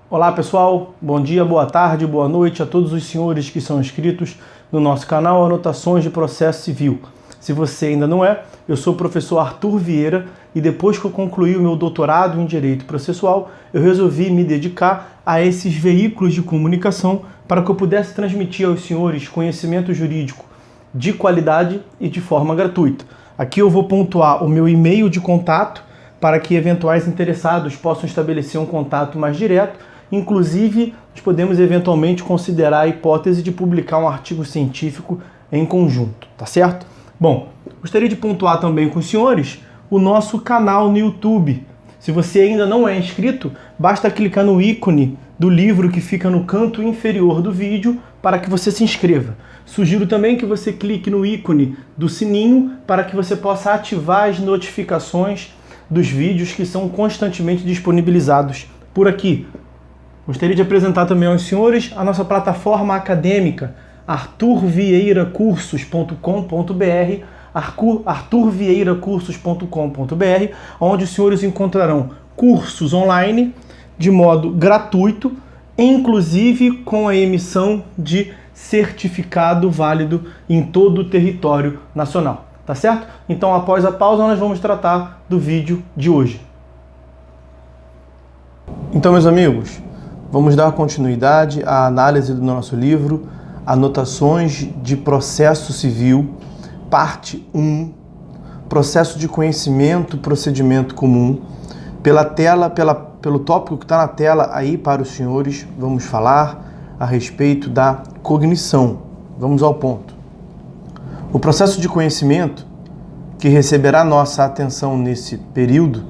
Olá pessoal, bom dia, boa tarde, boa noite a todos os senhores que são inscritos no nosso canal Anotações de Processo Civil. Se você ainda não é, eu sou o professor Arthur Vieira e depois que eu concluí o meu doutorado em Direito Processual, eu resolvi me dedicar a esses veículos de comunicação para que eu pudesse transmitir aos senhores conhecimento jurídico de qualidade e de forma gratuita. Aqui eu vou pontuar o meu e-mail de contato para que eventuais interessados possam estabelecer um contato mais direto. Inclusive, nós podemos eventualmente considerar a hipótese de publicar um artigo científico em conjunto, tá certo? Bom, gostaria de pontuar também com os senhores o nosso canal no YouTube. Se você ainda não é inscrito, basta clicar no ícone do livro que fica no canto inferior do vídeo para que você se inscreva. Sugiro também que você clique no ícone do sininho para que você possa ativar as notificações dos vídeos que são constantemente disponibilizados por aqui. Gostaria de apresentar também aos senhores a nossa plataforma acadêmica arturvieiracursos.com.br, arturvieiracursos.com.br, onde os senhores encontrarão cursos online de modo gratuito, inclusive com a emissão de certificado válido em todo o território nacional. Tá certo? Então, após a pausa, nós vamos tratar do vídeo de hoje. Então, meus amigos, vamos dar continuidade à análise do nosso livro Anotações de Processo Civil, parte 1, Processo de Conhecimento, Procedimento Comum. Pelo tópico que está na tela aí para os senhores, vamos falar a respeito da cognição. Vamos ao ponto. O processo de conhecimento, que receberá nossa atenção nesse período,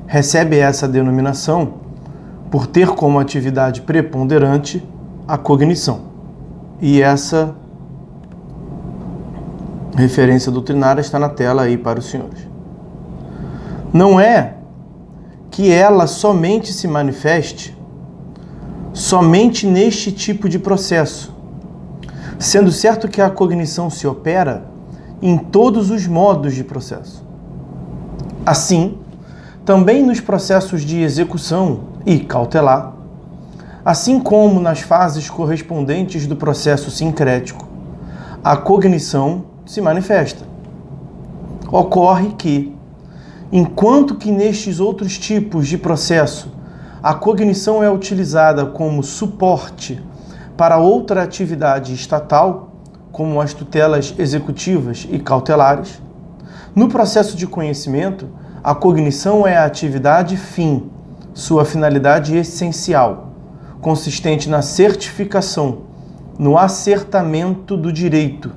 recebe essa denominação por ter como atividade preponderante a cognição. E essa referência doutrinária está na tela aí para os senhores. Não é que ela somente se manifeste somente neste tipo de processo, sendo certo que a cognição se opera em todos os modos de processo. Assim, também nos processos de execução e cautelar, assim como nas fases correspondentes do processo sincrético, a cognição se manifesta. Ocorre que, enquanto que nestes outros tipos de processo a cognição é utilizada como suporte para outra atividade estatal, como as tutelas executivas e cautelares, no processo de conhecimento, a cognição é a atividade fim, sua finalidade essencial, consistente na certificação, no acertamento do direito,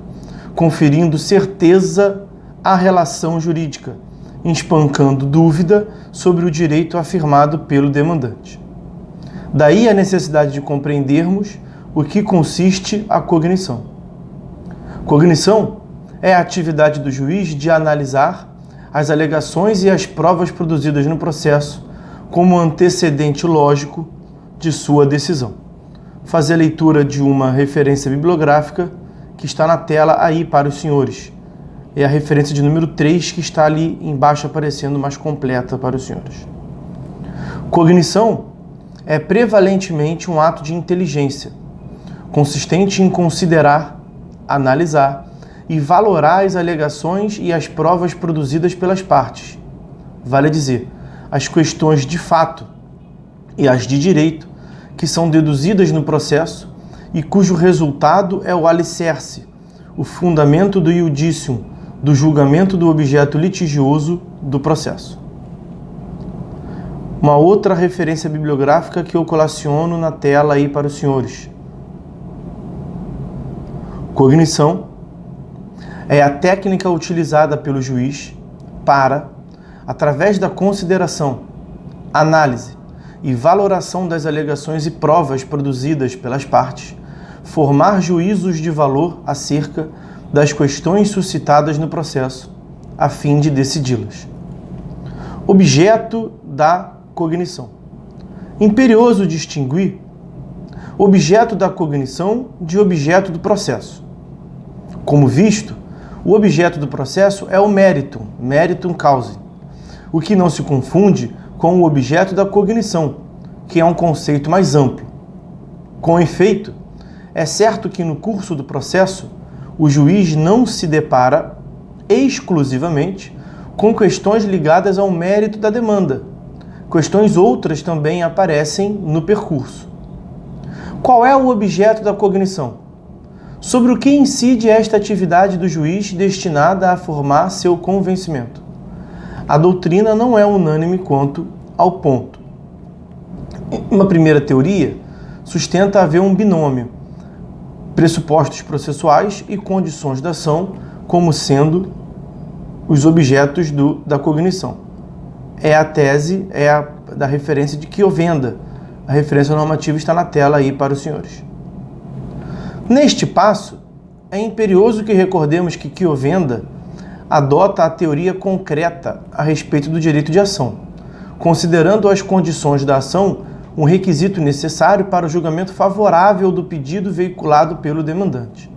conferindo certeza à relação jurídica, espancando dúvida sobre o direito afirmado pelo demandante. Daí a necessidade de compreendermos o que consiste a cognição. Cognição é a atividade do juiz de analisar as alegações e as provas produzidas no processo como antecedente lógico de sua decisão. Fazer a leitura de uma referência bibliográfica que está na tela aí para os senhores. É a referência de número 3 que está ali embaixo aparecendo mais completa para os senhores. Cognição é prevalentemente um ato de inteligência, consistente em considerar, analisar e valorar as alegações e as provas produzidas pelas partes, vale dizer, as questões de fato e as de direito que são deduzidas no processo e cujo resultado é o alicerce, o fundamento do iudicium, do julgamento do objeto litigioso do processo. Uma outra referência bibliográfica que eu colaciono na tela aí para os senhores. Cognição é a técnica utilizada pelo juiz para, através da consideração, análise e valoração das alegações e provas produzidas pelas partes, formar juízos de valor acerca das questões suscitadas no processo, a fim de decidi-las. Objeto da cognição. Imperioso distinguir objeto da cognição de objeto do processo. Como visto, o objeto do processo é o meritum causae, o que não se confunde com o objeto da cognição, que é um conceito mais amplo. Com efeito, é certo que no curso do processo, o juiz não se depara exclusivamente com questões ligadas ao mérito da demanda. Questões outras também aparecem no percurso. Qual é o objeto da cognição? Sobre o que incide esta atividade do juiz destinada a formar seu convencimento? A doutrina não é unânime quanto ao ponto. Uma primeira teoria sustenta haver um binômio, pressupostos processuais e condições da ação como sendo os objetos da cognição. É a tese, da referência de Chiovenda. A referência normativa está na tela aí para os senhores. Neste passo, é imperioso que recordemos que Chiovenda adota a teoria concreta a respeito do direito de ação, considerando as condições da ação um requisito necessário para o julgamento favorável do pedido veiculado pelo demandante.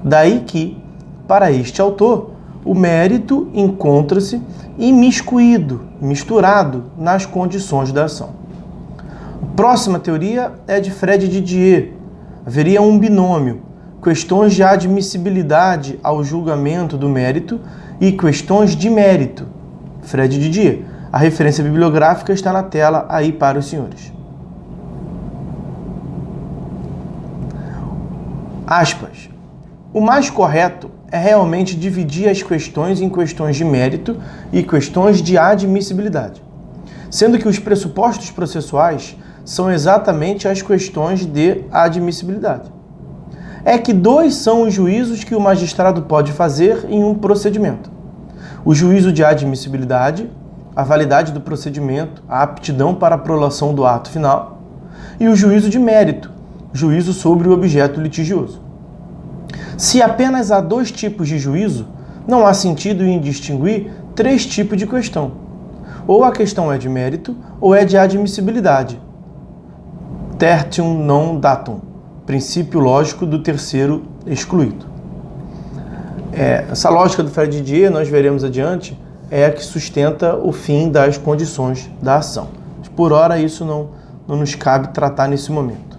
Daí que, para este autor, o mérito encontra-se imiscuído, misturado nas condições da ação. A próxima teoria é de Fred Didier. Haveria um binômio, questões de admissibilidade ao julgamento do mérito e questões de mérito. Fred Didier. A referência bibliográfica está na tela aí para os senhores. Aspas. O mais correto é realmente dividir as questões em questões de mérito e questões de admissibilidade, sendo que os pressupostos processuais são exatamente as questões de admissibilidade. É que dois são os juízos que o magistrado pode fazer em um procedimento. O juízo de admissibilidade, a validade do procedimento, a aptidão para a prolação do ato final, e o juízo de mérito, juízo sobre o objeto litigioso. Se apenas há dois tipos de juízo, não há sentido em distinguir três tipos de questão. Ou a questão é de mérito, ou é de admissibilidade. Tertium non datum, princípio lógico do terceiro excluído. Essa lógica do Fred Didier, nós veremos adiante, é a que sustenta o fim das condições da ação. Mas, por hora, isso não nos cabe tratar nesse momento.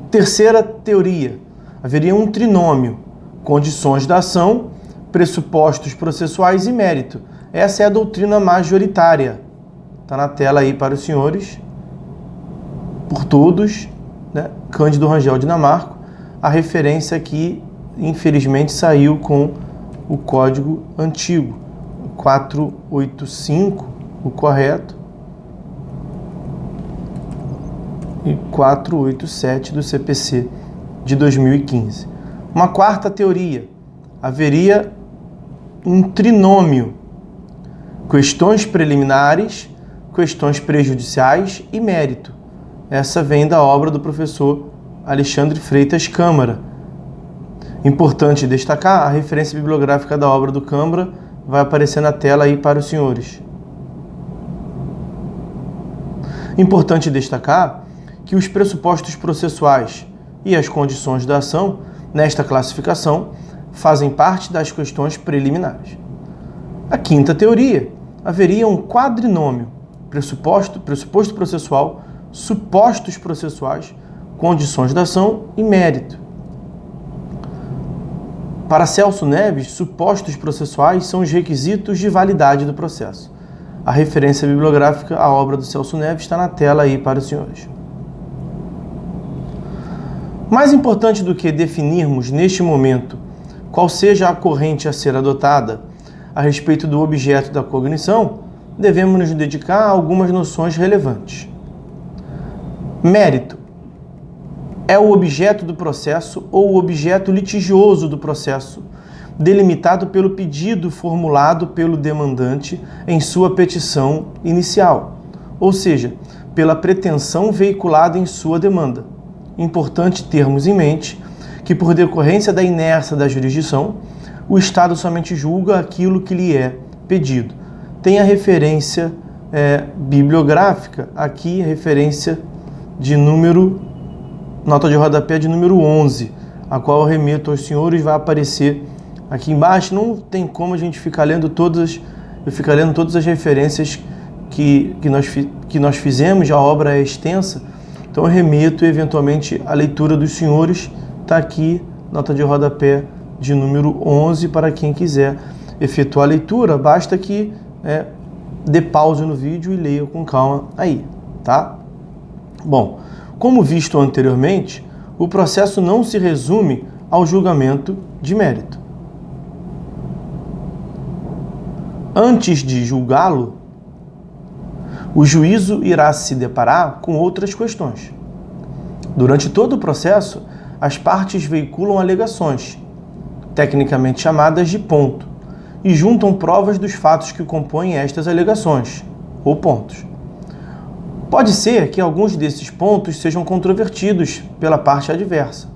Terceira teoria, haveria um trinômio, condições da ação, pressupostos processuais e mérito. Essa é a doutrina majoritária. Está na tela aí para os senhores, por todos, né? Cândido Rangel Dinamarco, a referência aqui, infelizmente, saiu com o código antigo, 485, o correto, e 487 do CPC de 2015. Uma quarta teoria, haveria um trinômio, questões preliminares, questões prejudiciais e mérito. Essa vem da obra do professor Alexandre Freitas Câmara. Importante destacar, a referência bibliográfica da obra do Câmara vai aparecer na tela aí para os senhores. Importante destacar que os pressupostos processuais e as condições da ação, nesta classificação, fazem parte das questões preliminares. A quinta teoria, haveria um quadrinômio, pressuposto processual, supostos processuais, condições da ação e mérito. Para Celso Neves, supostos processuais são os requisitos de validade do processo. A referência bibliográfica à obra do Celso Neves está na tela aí para os senhores. Mais importante do que definirmos neste momento qual seja a corrente a ser adotada a respeito do objeto da cognição, devemos nos dedicar a algumas noções relevantes. Mérito é o objeto do processo ou o objeto litigioso do processo, delimitado pelo pedido formulado pelo demandante em sua petição inicial, ou seja, pela pretensão veiculada em sua demanda. Importante termos em mente que, por decorrência da inércia da jurisdição, o Estado somente julga aquilo que lhe é pedido. Tem a referência bibliográfica, aqui a referência de nota de rodapé de número 11, a qual eu remeto aos senhores, vai aparecer aqui embaixo. Não tem como a gente ficar lendo todas as referências que nós fizemos, a obra é extensa, então eu remeto eventualmente a leitura dos senhores, está aqui, nota de rodapé de número 11, para quem quiser efetuar a leitura, basta que dê pausa no vídeo e leia com calma aí, tá? Bom, como visto anteriormente, o processo não se resume ao julgamento de mérito. Antes de julgá-lo, o juízo irá se deparar com outras questões. Durante todo o processo, as partes veiculam alegações, tecnicamente chamadas de ponto, e juntam provas dos fatos que compõem estas alegações, ou pontos. Pode ser que alguns desses pontos sejam controvertidos pela parte adversa,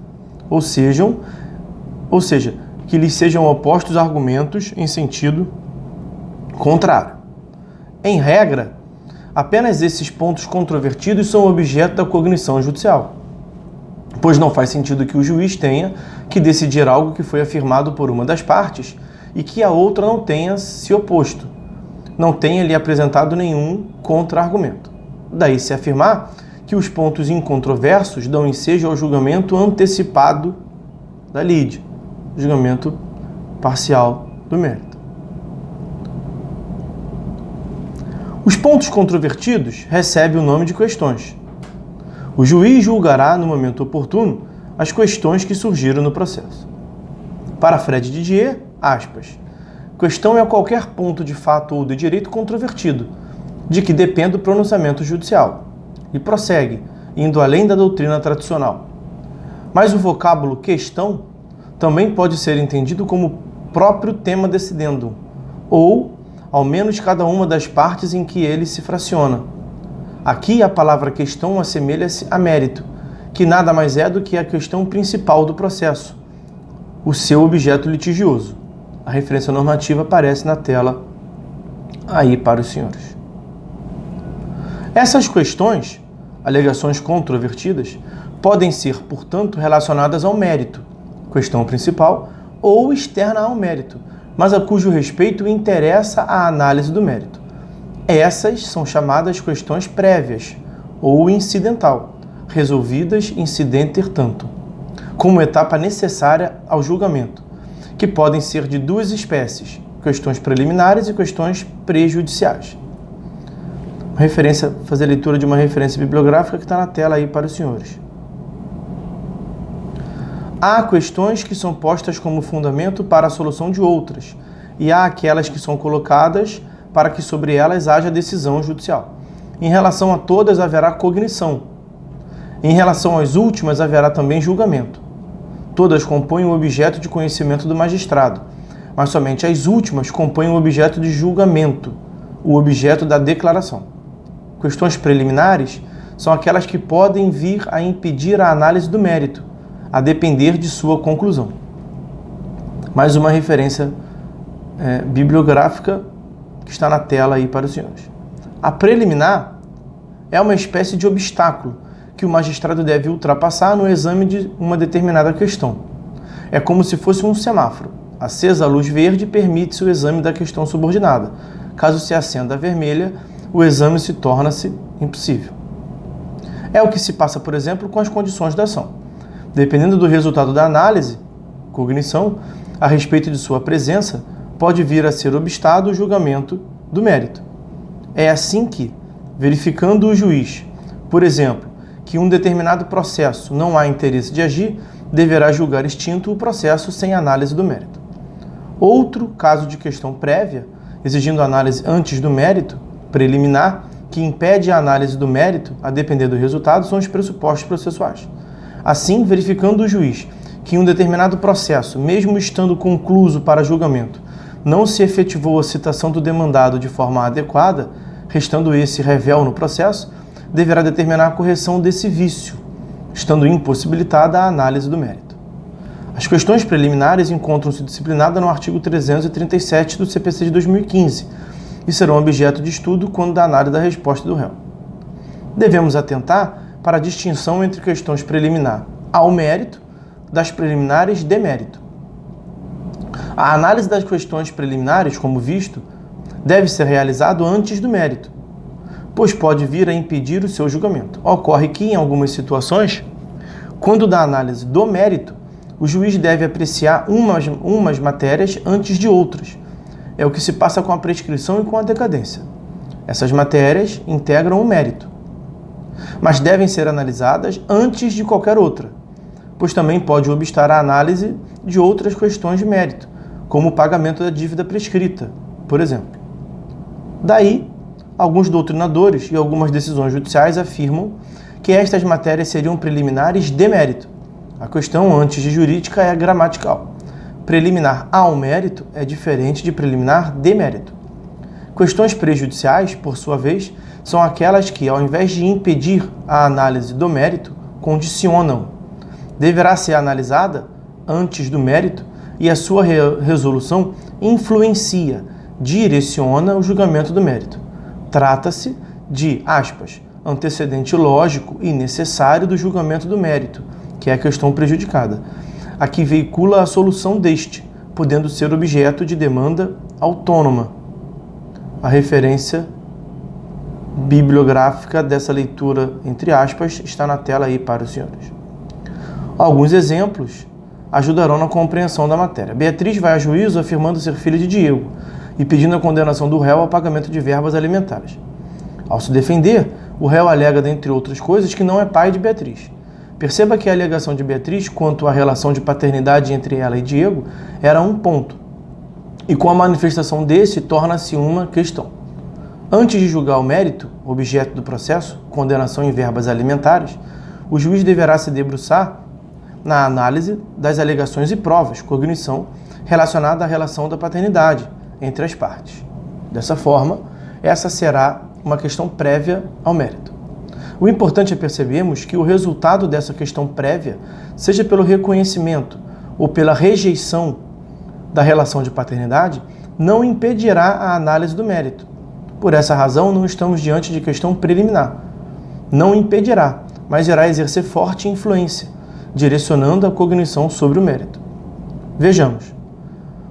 ou seja, que lhes sejam opostos argumentos em sentido contrário. Em regra, apenas esses pontos controvertidos são objeto da cognição judicial, pois não faz sentido que o juiz tenha que decidir algo que foi afirmado por uma das partes e que a outra não tenha se oposto, não tenha lhe apresentado nenhum contra-argumento. Daí se afirmar que os pontos incontroversos dão ensejo ao julgamento antecipado da lide, julgamento parcial do mérito. Os pontos controvertidos recebem o nome de questões. O juiz julgará, no momento oportuno, as questões que surgiram no processo. Para Fred Didier, aspas, questão é qualquer ponto de fato ou de direito controvertido, de que depende o pronunciamento judicial. E prossegue, indo além da doutrina tradicional. Mas o vocábulo questão também pode ser entendido como próprio tema decidendum, ou, ao menos, cada uma das partes em que ele se fraciona. Aqui a palavra questão assemelha-se a mérito, que nada mais é do que a questão principal do processo, o seu objeto litigioso. A referência normativa aparece na tela aí para os senhores. Essas questões, alegações controvertidas, podem ser, portanto, relacionadas ao mérito, questão principal, ou externa ao mérito, mas a cujo respeito interessa a análise do mérito. Essas são chamadas questões prévias, ou incidental, resolvidas incidenter tanto, como etapa necessária ao julgamento, que podem ser de duas espécies, questões preliminares e questões prejudiciais. Fazer leitura de uma referência bibliográfica que está na tela aí para os senhores. Há questões que são postas como fundamento para a solução de outras, e há aquelas que são colocadas para que sobre elas haja decisão judicial. Em relação a todas haverá cognição. Em relação às últimas haverá também julgamento. Todas compõem o objeto de conhecimento do magistrado, mas somente as últimas compõem o objeto de julgamento, o objeto da declaração. Questões preliminares são aquelas que podem vir a impedir a análise do mérito, a depender de sua conclusão. Mais uma referência bibliográfica que está na tela aí para os senhores. A preliminar é uma espécie de obstáculo que o magistrado deve ultrapassar no exame de uma determinada questão. É como se fosse um semáforo. Acesa a luz verde, permite-se o exame da questão subordinada. Caso se acenda a vermelha, o exame se torna-se impossível. É o que se passa, por exemplo, com as condições da ação. Dependendo do resultado da análise, cognição, a respeito de sua presença, pode vir a ser obstado o julgamento do mérito. É assim que, verificando o juiz, por exemplo, que um determinado processo não há interesse de agir, deverá julgar extinto o processo sem análise do mérito. Outro caso de questão prévia, exigindo análise antes do mérito, preliminar, que impede a análise do mérito, a depender do resultado, são os pressupostos processuais. Assim, verificando o juiz que um determinado processo, mesmo estando concluso para julgamento, não se efetivou a citação do demandado de forma adequada, restando esse revel no processo, deverá determinar a correção desse vício, estando impossibilitada a análise do mérito. As questões preliminares encontram-se disciplinadas no artigo 337 do CPC de 2015 e serão objeto de estudo quando da análise da resposta do réu. Devemos atentar para a distinção entre questões preliminar ao mérito das preliminares de mérito. A análise das questões preliminares, como visto, deve ser realizada antes do mérito, pois pode vir a impedir o seu julgamento. Ocorre que, em algumas situações, quando da análise do mérito, o juiz deve apreciar umas matérias antes de outras. É o que se passa com a prescrição e com a decadência. Essas matérias integram o mérito, mas devem ser analisadas antes de qualquer outra, pois também pode obstar a análise de outras questões de mérito, como o pagamento da dívida prescrita, por exemplo. Daí, alguns doutrinadores e algumas decisões judiciais afirmam que estas matérias seriam preliminares de mérito. A questão antes de jurídica é gramatical. Preliminar ao mérito é diferente de preliminar de mérito. Questões prejudiciais, por sua vez, são aquelas que, ao invés de impedir a análise do mérito, condicionam. Deverá ser analisada antes do mérito e a sua resolução influencia, direciona o julgamento do mérito. Trata-se de, aspas, antecedente lógico e necessário do julgamento do mérito, que é a questão prejudicada, a que veicula a solução deste, podendo ser objeto de demanda autônoma. A referência bibliográfica dessa leitura, entre aspas, está na tela aí para os senhores. Alguns exemplos ajudarão na compreensão da matéria. Beatriz vai a juízo afirmando ser filha de Diego e pedindo a condenação do réu ao pagamento de verbas alimentares. Ao se defender, o réu alega, dentre outras coisas, que não é pai de Beatriz. Perceba que a alegação de Beatriz quanto à relação de paternidade entre ela e Diego era um ponto, e com a manifestação desse torna-se uma questão. Antes de julgar o mérito, objeto do processo, condenação em verbas alimentares, o juiz deverá se debruçar na análise das alegações e provas, cognição, relacionada à relação da paternidade entre as partes. Dessa forma, essa será uma questão prévia ao mérito. O importante é percebermos que o resultado dessa questão prévia, seja pelo reconhecimento ou pela rejeição da relação de paternidade, não impedirá a análise do mérito. Por essa razão, não estamos diante de questão preliminar. Não impedirá, mas irá exercer forte influência, direcionando a cognição sobre o mérito. Vejamos.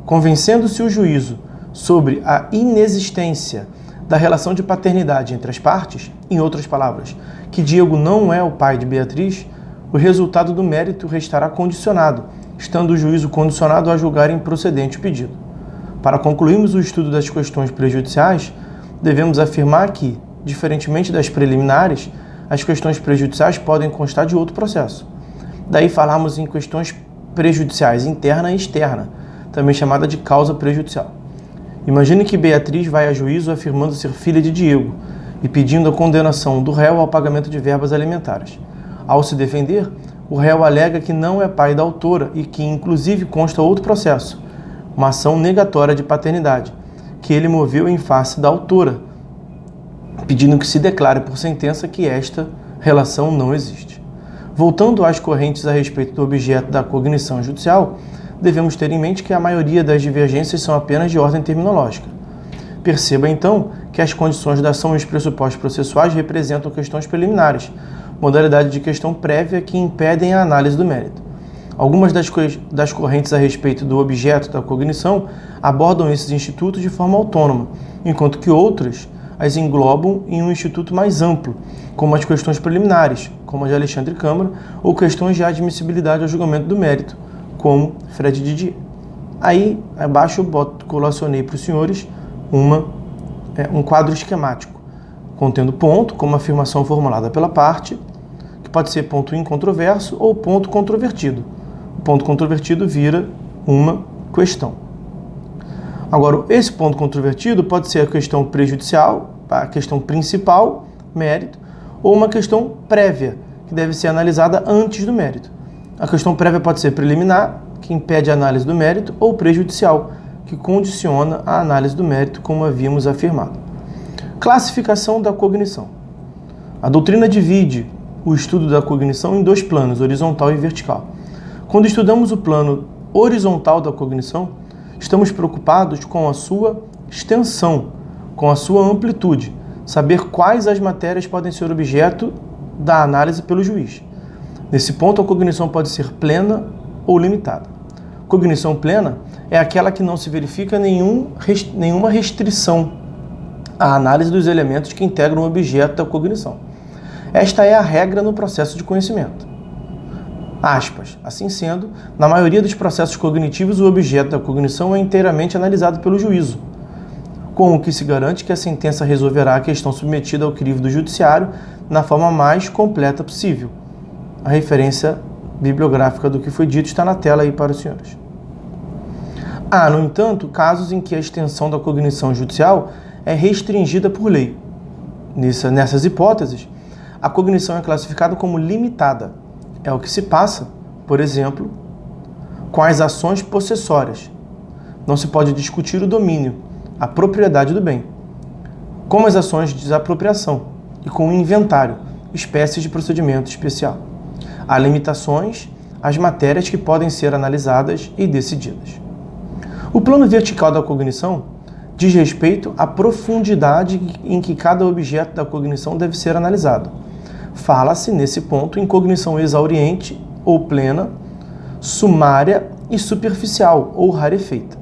Convencendo-se o juízo sobre a inexistência da relação de paternidade entre as partes, em outras palavras, que Diego não é o pai de Beatriz, o resultado do mérito restará condicionado, estando o juízo condicionado a julgar improcedente o pedido. Para concluirmos o estudo das questões prejudiciais, devemos afirmar que, diferentemente das preliminares, as questões prejudiciais podem constar de outro processo. Daí falarmos em questões prejudiciais interna e externa, também chamada de causa prejudicial. Imagine que Beatriz vai a juízo afirmando ser filha de Diego e pedindo a condenação do réu ao pagamento de verbas alimentares. Ao se defender, o réu alega que não é pai da autora e que, inclusive, consta outro processo, uma ação negatória de paternidade, que ele moveu em face da autora, pedindo que se declare por sentença que esta relação não existe. Voltando às correntes a respeito do objeto da cognição judicial, devemos ter em mente que a maioria das divergências são apenas de ordem terminológica. Perceba, então, que as condições da ação e os pressupostos processuais representam questões preliminares, modalidade de questão prévia que impedem a análise do mérito. Algumas das correntes a respeito do objeto da cognição abordam esses institutos de forma autônoma, enquanto que outras as englobam em um instituto mais amplo, como as questões preliminares, como a de Alexandre Câmara, ou questões de admissibilidade ao julgamento do mérito, como Fred Didier. Aí, abaixo, eu colacionei para os senhores um quadro esquemático, contendo ponto, como afirmação formulada pela parte, que pode ser ponto incontroverso ou ponto controvertido. O ponto controvertido vira uma questão. Agora, esse ponto controvertido pode ser a questão prejudicial, a questão principal, mérito, ou uma questão prévia, que deve ser analisada antes do mérito. A questão prévia pode ser preliminar, que impede a análise do mérito, ou prejudicial, que condiciona a análise do mérito, como havíamos afirmado. Classificação da cognição. A doutrina divide o estudo da cognição em dois planos, horizontal e vertical. Quando estudamos o plano horizontal da cognição, estamos preocupados com a sua extensão, com a sua amplitude, saber quais as matérias podem ser objeto da análise pelo juiz. Nesse ponto, a cognição pode ser plena ou limitada. Cognição plena é aquela que não se verifica nenhuma restrição a análise dos elementos que integram o objeto da cognição. Esta é a regra no processo de conhecimento. Aspas. Assim sendo, na maioria dos processos cognitivos, o objeto da cognição é inteiramente analisado pelo juízo, com o que se garante que a sentença resolverá a questão submetida ao crivo do judiciário na forma mais completa possível. A referência bibliográfica do que foi dito está na tela aí para os senhores. Há, no entanto, casos em que a extensão da cognição judicial é restringida por lei. Nessas hipóteses, a cognição é classificada como limitada. É o que se passa, por exemplo, com as ações possessórias. Não se pode discutir o domínio, a propriedade do bem, como as ações de desapropriação e com o inventário, espécies de procedimento especial. Há limitações às matérias que podem ser analisadas e decididas. O plano vertical da cognição diz respeito à profundidade em que cada objeto da cognição deve ser analisado. Fala-se, nesse ponto, em cognição exauriente ou plena, sumária e superficial ou rarefeita.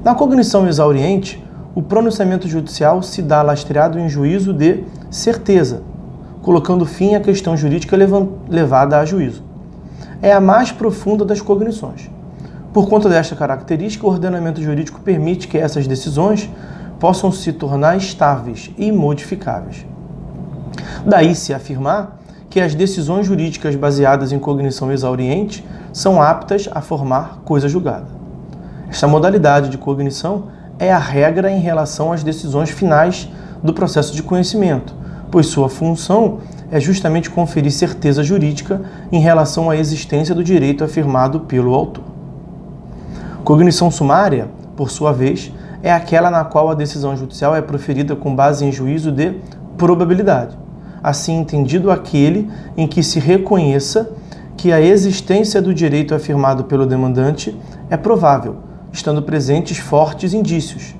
Na cognição exauriente, o pronunciamento judicial se dá lastreado em juízo de certeza, colocando fim à questão jurídica levada a juízo. É a mais profunda das cognições. Por conta desta característica, o ordenamento jurídico permite que essas decisões possam se tornar estáveis e imodificáveis. Daí se afirmar que as decisões jurídicas baseadas em cognição exauriente são aptas a formar coisa julgada. Esta modalidade de cognição é a regra em relação às decisões finais do processo de conhecimento, pois sua função é justamente conferir certeza jurídica em relação à existência do direito afirmado pelo autor. Cognição sumária, por sua vez, é aquela na qual a decisão judicial é proferida com base em juízo de probabilidade, assim entendido aquele em que se reconheça que a existência do direito afirmado pelo demandante é provável, estando presentes fortes indícios.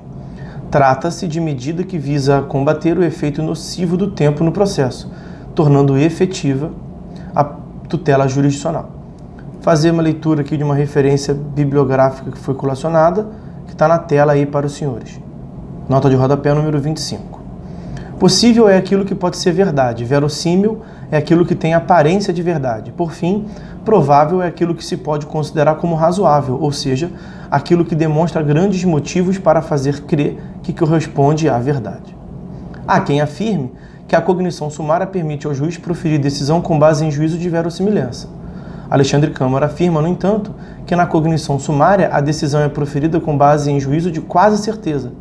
Trata-se de medida que visa combater o efeito nocivo do tempo no processo, tornando efetiva a tutela jurisdicional. Fazer uma leitura aqui de uma referência bibliográfica que foi colacionada, que está na tela aí para os senhores. Nota de rodapé número 25. Possível é aquilo que pode ser verdade, verossímil é aquilo que tem aparência de verdade. Por fim, provável é aquilo que se pode considerar como razoável, ou seja, aquilo que demonstra grandes motivos para fazer crer que corresponde à verdade. Há quem afirme que a cognição sumária permite ao juiz proferir decisão com base em juízo de verossimilhança. Alexandre Câmara afirma, no entanto, que na cognição sumária a decisão é proferida com base em juízo de quase certeza,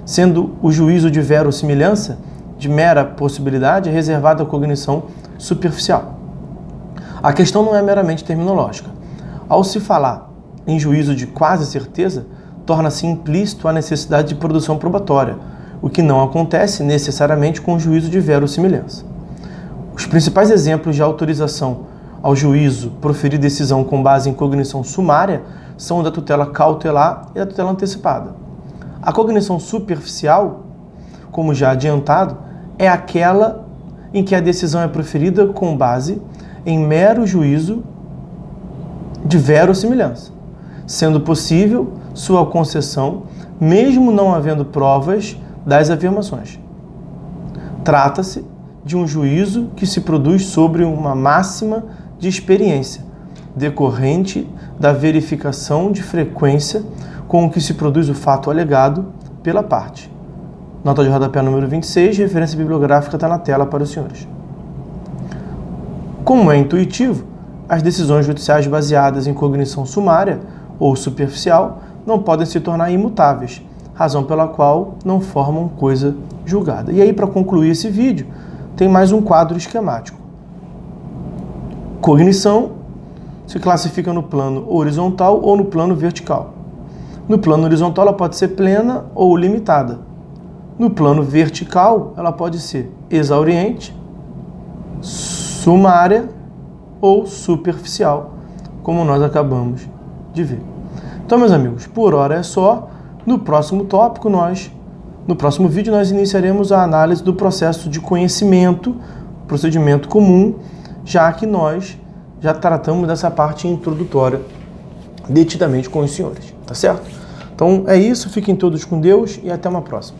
sendo o juízo de verossimilhança, de mera possibilidade, reservado à cognição superficial. A questão não é meramente terminológica. Ao se falar em juízo de quase certeza, torna-se implícito a necessidade de produção probatória, o que não acontece necessariamente com o juízo de verossimilhança. Os principais exemplos de autorização ao juízo proferir decisão com base em cognição sumária são o da tutela cautelar e da tutela antecipada. A cognição superficial, como já adiantado, é aquela em que a decisão é proferida com base em mero juízo de verossimilhança, sendo possível sua concessão, mesmo não havendo provas das afirmações. Trata-se de um juízo que se produz sobre uma máxima de experiência, decorrente da verificação de frequência com que se produz o fato alegado pela parte. Nota de rodapé número 26, referência bibliográfica está na tela para os senhores. Como é intuitivo, as decisões judiciais baseadas em cognição sumária ou superficial não podem se tornar imutáveis, razão pela qual não formam coisa julgada. E aí, para concluir esse vídeo, tem mais um quadro esquemático. Cognição se classifica no plano horizontal ou no plano vertical. No plano horizontal, ela pode ser plena ou limitada. No plano vertical, ela pode ser exauriente, sumária ou superficial, como nós acabamos de ver. Então, meus amigos, por hora é só. No próximo tópico, no próximo vídeo, nós iniciaremos a análise do processo de conhecimento, procedimento comum, já que nós já tratamos dessa parte introdutória detidamente com os senhores, tá certo? Então é isso, fiquem todos com Deus e até uma próxima.